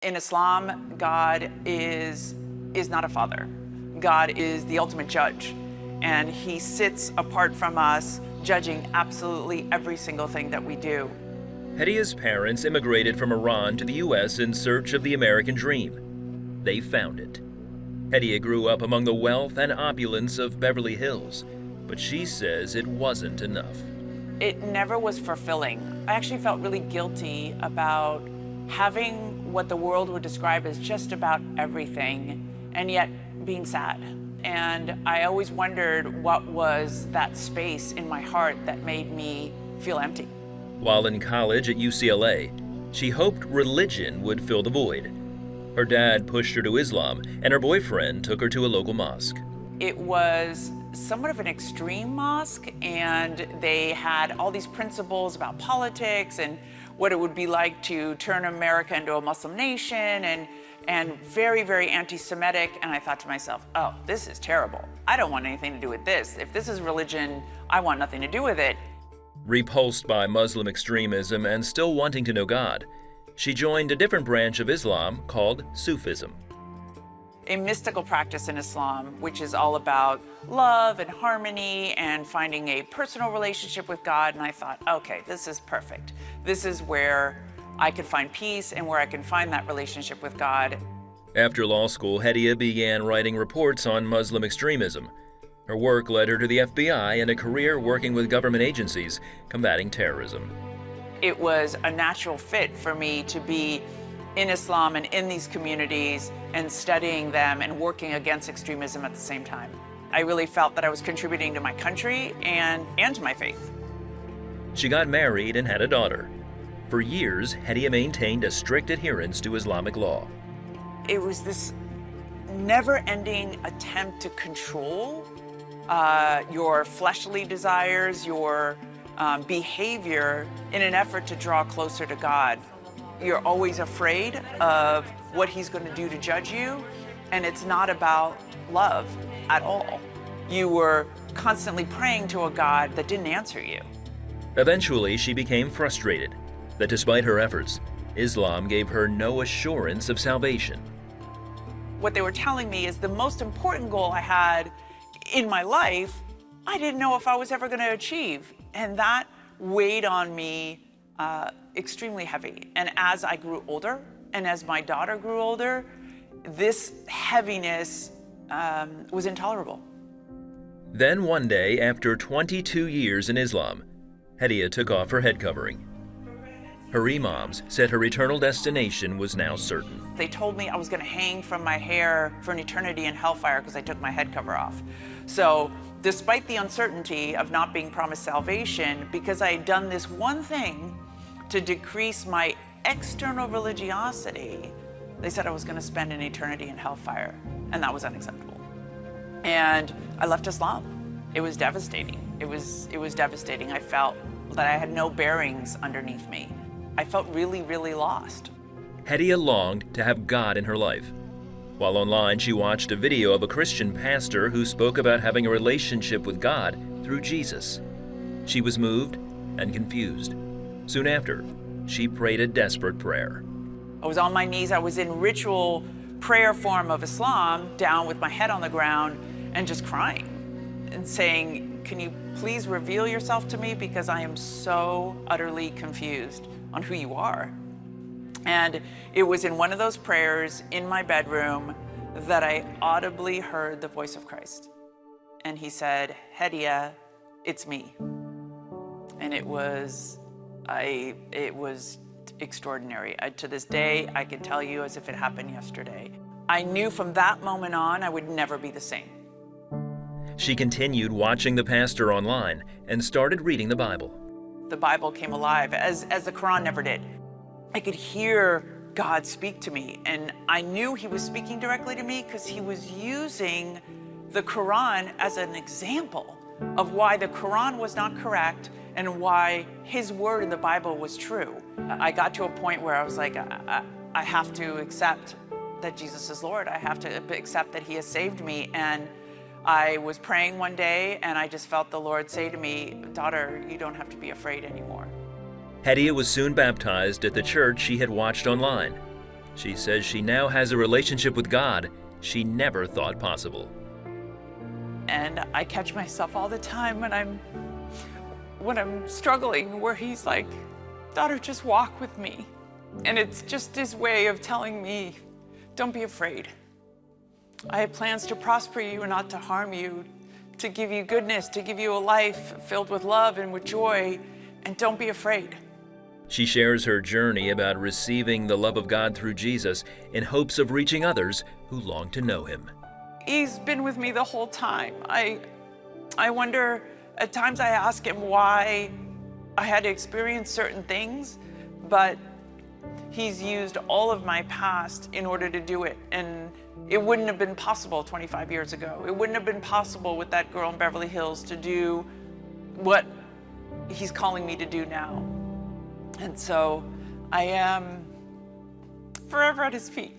In Islam, God is not a father. God is the ultimate judge, and he sits apart from us, judging absolutely every single thing that we do. Hedieh's parents immigrated from Iran to the U.S. in search of the American dream. They found it. Hedieh grew up among the wealth and opulence of Beverly Hills, but she says it wasn't enough. It never was fulfilling. I actually felt really guilty about having what the world would describe as just about everything, and yet being sad. And I always wondered what was that space in my heart that made me feel empty. While in college at UCLA, she hoped religion would fill the void. Her dad pushed her to Islam, and her boyfriend took her to a local mosque. It was somewhat of an extreme mosque, and they had all these principles about politics and what it would be like to turn America into a Muslim nation, and very, very anti-Semitic. And I thought to myself, oh, this is terrible. I don't want anything to do with this. If this is religion, I want nothing to do with it. Repulsed by Muslim extremism and still wanting to know God, she joined a different branch of Islam called Sufism. A mystical practice in Islam, which is all about love and harmony and finding a personal relationship with God. And I thought, okay, this is perfect. This is where I could find peace and where I can find that relationship with God. After law school, Hedieh began writing reports on Muslim extremism. Her work led her to the FBI and a career working with government agencies combating terrorism. It was a natural fit for me to be in Islam and in these communities and studying them and working against extremism at the same time. I really felt that I was contributing to my country and to my faith. She got married and had a daughter. For years, Hedieh maintained a strict adherence to Islamic law. It was this never-ending attempt to control your fleshly desires, your behavior in an effort to draw closer to God. You're always afraid of what he's going to do to judge you, and it's not about love at all. You were constantly praying to a God that didn't answer you. Eventually, she became frustrated that despite her efforts, Islam gave her no assurance of salvation. What they were telling me is the most important goal I had in my life, I didn't know if I was ever going to achieve. And that weighed on me extremely heavy. And as I grew older, and as my daughter grew older, this heaviness was intolerable. Then one day, after 22 years in Islam, Hedieh took off her head covering. Her imams said her eternal destination was now certain. They told me I was going to hang from my hair for an eternity in hellfire because I took my head cover off. So despite the uncertainty of not being promised salvation, because I had done this one thing to decrease my external religiosity, they said I was going to spend an eternity in hellfire, and that was unacceptable. And I left Islam. It was devastating. It was devastating. I felt that I had no bearings underneath me. I felt really, really lost. Hedieh longed to have God in her life. While online, she watched a video of a Christian pastor who spoke about having a relationship with God through Jesus. She was moved and confused. Soon after, she prayed a desperate prayer. I was on my knees. I was in ritual prayer form of Islam, down with my head on the ground and just crying and saying, can you please reveal yourself to me, because I am so utterly confused on who you are. And it was in one of those prayers in my bedroom that I audibly heard the voice of Christ. And he said, Hedieh, it's me. And it was extraordinary. To this day, I can tell you as if it happened yesterday. I knew from that moment on I would never be the same. She continued watching the pastor online and started reading the Bible. The Bible came alive as the Quran never did. I could hear God speak to me, and I knew he was speaking directly to me because he was using the Quran as an example of why the Quran was not correct and why his word in the Bible was true. I got to a point where I was like, I have to accept that Jesus is Lord. I have to accept that he has saved me. And I was praying one day, and I just felt the Lord say to me, daughter, you don't have to be afraid anymore. Hedieh was soon baptized at the church she had watched online. She says she now has a relationship with God she never thought possible. And I catch myself all the time when I'm struggling, where he's like, daughter, just walk with me. And it's just his way of telling me, don't be afraid. I have plans to prosper you and not to harm you, to give you goodness, to give you a life filled with love and with joy, and don't be afraid. She shares her journey about receiving the love of God through Jesus in hopes of reaching others who long to know him. He's been with me the whole time. I wonder, at times I ask him why I had to experience certain things, but he's used all of my past in order to do it. And it wouldn't have been possible 25 years ago. It wouldn't have been possible with that girl in Beverly Hills to do what he's calling me to do now. And so I am forever at his feet.